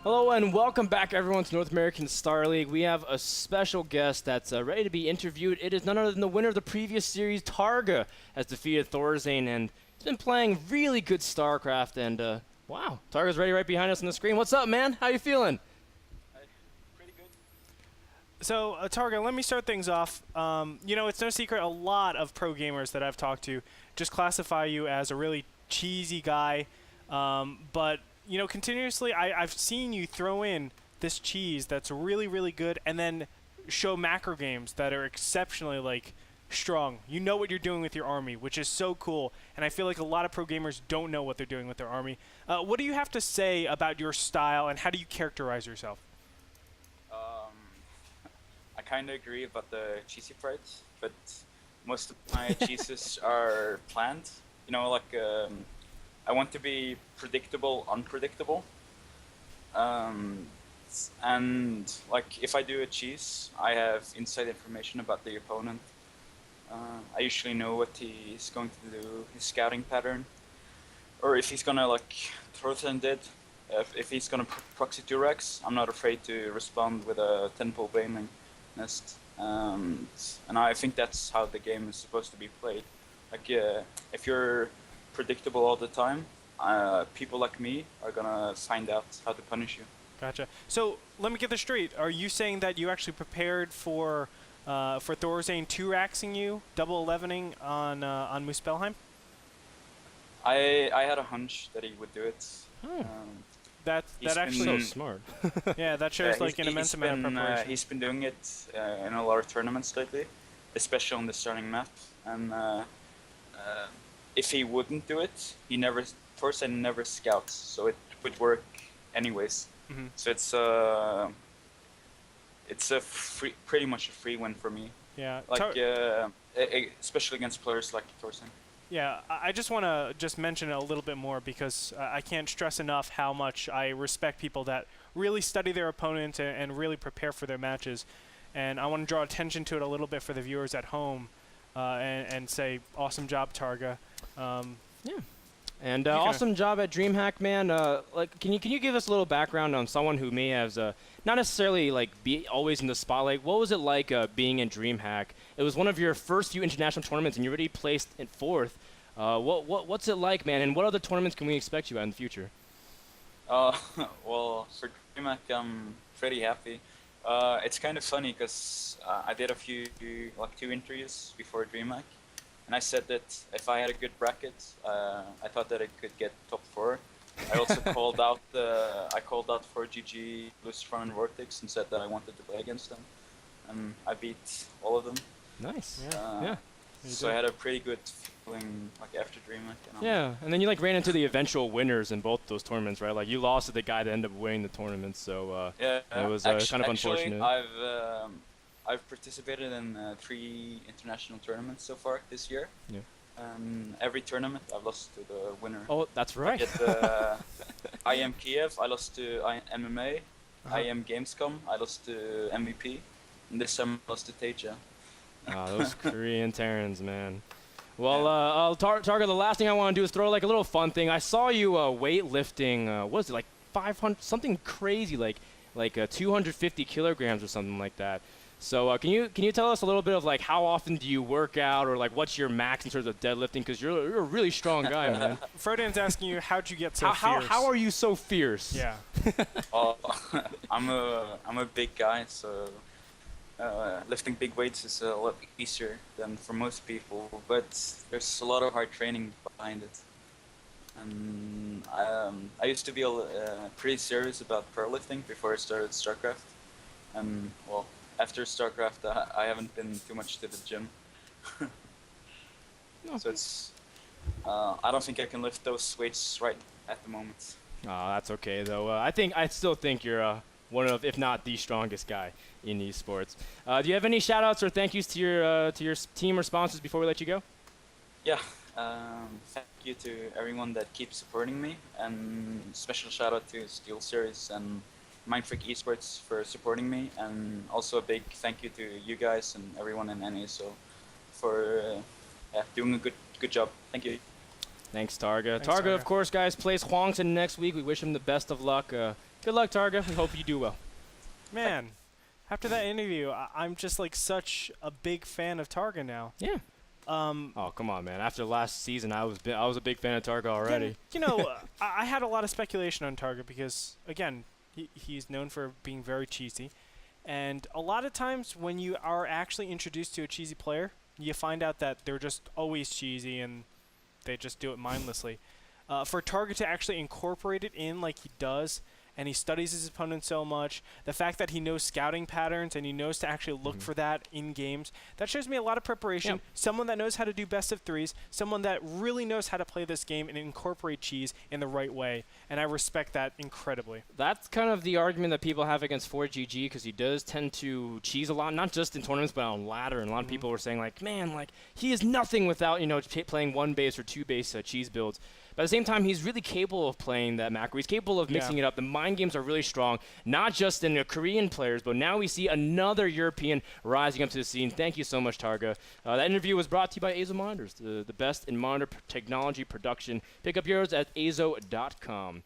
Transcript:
Hello and welcome back everyone to North American Star League. We have a special guest that's ready to be interviewed. It is none other than the winner of the previous series, Targa, has defeated Thorzane, and he's been playing really good StarCraft, and wow, Targa's ready right behind us on the screen. What's up, man? How you feeling? Pretty good. So, Targa, let me start things off. You know, it's no secret a lot of pro gamers that I've talked to just classify you as a really cheesy guy, but you know, continuously, I've seen you throw in this cheese that's really, really good, and then show macro games that are exceptionally, like, strong. You know what you're doing with your army, which is so cool, and I feel like a lot of pro gamers don't know what they're doing with their army. What do you have to say about your style, and how do you characterize yourself? I kind of agree about the cheesy part, but most of my cheeses are planned. You know, like, I want to be predictable, unpredictable. And like if I do a cheese, I have inside information about the opponent. I usually know what he's going to do, his scouting pattern, or if he's gonna like Thorzane did. If he's gonna proxy 2-Rex, I'm not afraid to respond with a 10-pole Baneling nest. And I think that's how the game is supposed to be played. Like if you're predictable all the time, people like me are gonna find out how to punish you. Gotcha. So let me get this straight. Are you saying that you actually prepared for Thorzane 2-Raxing you, double 11ing on Muspelheim? I had a hunch that he would do it. That actually So smart. yeah, that shows like an immense amount of preparation. He's been doing it in a lot of tournaments lately, especially on the starting map. And if he wouldn't do it, Thorzane never scouts, so it would work anyways. Mm-hmm. So it's a pretty much a free win for me. Yeah. Like especially against players like Thorzane. Yeah, I just want to mention it a little bit more because I can't stress enough how much I respect people that really study their opponent and really prepare for their matches. And I want to draw attention to it a little bit for the viewers at home and say, awesome job, Targa. Yeah. And awesome job at DreamHack, man. Like, can you give us a little background on someone who may have not necessarily like be always in the spotlight? What was it like being in DreamHack? It was one of your first few international tournaments, and you already placed in 4th. What's it like, man? And what other tournaments can we expect you at in the future? Well, for DreamHack, I'm pretty happy. It's kind of funny because I did a few, like 2 interviews before DreamHack. And I said that if I had a good bracket, I thought that I could get top 4. I also called out for GG, Lucifer, and Vortex, and said that I wanted to play against them, and I beat all of them. Nice. Yeah. So I had a pretty good feeling like after DreamHack. Yeah, and then you like ran into the eventual winners in both those tournaments, right? Like you lost to the guy that ended up winning the tournament, so yeah, it was kind of unfortunate. I've participated in 3 international tournaments so far this year. Yeah. Every tournament I've lost to the winner. Oh, that's right. At the IM Kiev, I lost to MMA. IM Gamescom, I lost to MVP. And this time I lost to Teja. Those Korean Terrans, man. Well, Targa, the last thing I want to do is throw like a little fun thing. I saw you weightlifting, what is it, like 500, something crazy, like 250 kilograms or something like that. So can you tell us a little bit of like how often do you work out, or like what's your max in terms of deadlifting? Because you're a really strong guy, man. Frodan's asking you, how'd you get so fierce? How are you so fierce? Yeah. I'm a big guy, so lifting big weights is a lot easier than for most people. But there's a lot of hard training behind it. And I used to be pretty serious about powerlifting before I started StarCraft. And well, after StarCraft, I haven't been too much to the gym. So it's I don't think I can lift those weights right at the moment. That's okay though. I still think you're one of, if not the strongest guy in esports. Do you have any shout-outs or thank yous to your team or sponsors before we let you go? Yeah. Thank you to everyone that keeps supporting me, and special shout out to Steel Series and Mindfreak Esports for supporting me, and also a big thank you to you guys and everyone in NASL for doing a good job. Thank you. Thanks, Targa. Targa, of course, guys, plays Huangton next week. We wish him the best of luck. Good luck, Targa. We hope you do well. Man, after that interview, I'm just like such a big fan of Targa now. Yeah. Oh, come on, man. After last season, I was a big fan of Targa already. You know, I had a lot of speculation on Targa because, again, he's known for being very cheesy. And a lot of times when you are actually introduced to a cheesy player, you find out that they're just always cheesy and they just do it mindlessly. For Targa to actually incorporate it in like he does, and he studies his opponent so much, the fact that he knows scouting patterns and he knows to actually look for that in games, that shows me a lot of preparation. Yep. Someone that knows how to do best of threes, someone that really knows how to play this game and incorporate cheese in the right way, and I respect that incredibly. That's kind of the argument that people have against 4GG because he does tend to cheese a lot, not just in tournaments but on ladder. And a lot of people were saying like, man, like he is nothing without playing 1 base or 2 base cheese builds. But at the same time, he's really capable of playing that macro. He's capable of mixing it up. The mind games are really strong, not just in the Korean players, but now we see another European rising up to the scene. Thank you so much, Targa. That interview was brought to you by Azo Monitors, the best in monitor technology production. Pick up yours at azo.com.